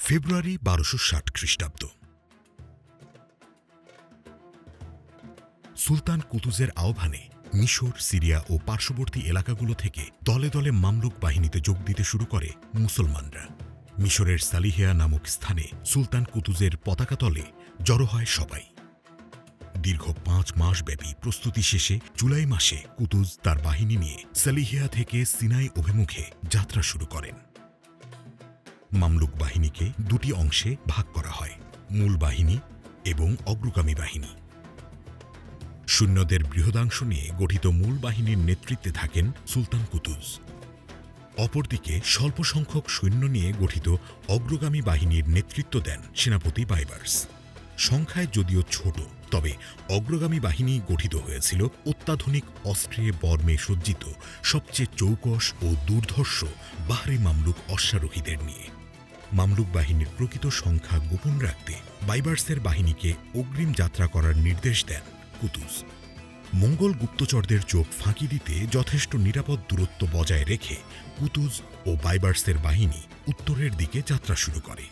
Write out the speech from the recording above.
ফেব্রুয়ারি ১২৬০ খ্রিস্টাব্দ। সুলতান কুতুজের আহ্বানে মিশর, সিরিয়া ও পার্শ্ববর্তী এলাকাগুলো থেকে দলে দলে মামলুক বাহিনীতে যোগ দিতে শুরু করে মুসলমানরা। মিশরের সালিহিয়া নামক স্থানে সুলতান কুতুজের পতাকা তলে জড়ো হয় সবাই। দীর্ঘ ৫ মাস ব্যাপী প্রস্তুতি শেষে জুলাই মাসে কুতুজ তার বাহিনী নিয়ে সালিহিয়া থেকে সিনাই অভিমুখে যাত্রা শুরু করেন। মামলুক বাহিনীকে দুটি অংশে ভাগ করা হয়, মূল বাহিনী এবং অগ্রগামী বাহিনী। সৈন্যদের বৃহদাংশ নিয়ে গঠিত মূল বাহিনীর নেতৃত্বে থাকেন সুলতান কুতুজ। অপরদিকে স্বল্প সংখ্যক সৈন্য নিয়ে গঠিত অগ্রগামী বাহিনীর নেতৃত্ব দেন সেনাপতি বাইবার্স। সংখ্যায় যদিও ছোট, তবে অগ্রগামী বাহিনী গঠিত হয়েছিল অত্যাধুনিক অস্ত্রে বর্মে সজ্জিত সবচেয়ে চৌকস ও দুর্ধর্ষ বাহরে মামলুক অশ্বারোহীদের নিয়ে। মামলুক বাহিনীর প্রকৃত সংখ্যা গোপন রাখতে বাইবার্সের বাহিনীকে অগ্রিম যাত্রা করার নির্দেশ দেন কুতুজ। মঙ্গল গুপ্তচরদের চোখ ফাঁকি দিতে যথেষ্ট নিরাপদ দূরত্ব বজায় রেখে কুতুজ ও বাইবার্সের বাহিনী উত্তরের দিকে যাত্রা শুরু করে।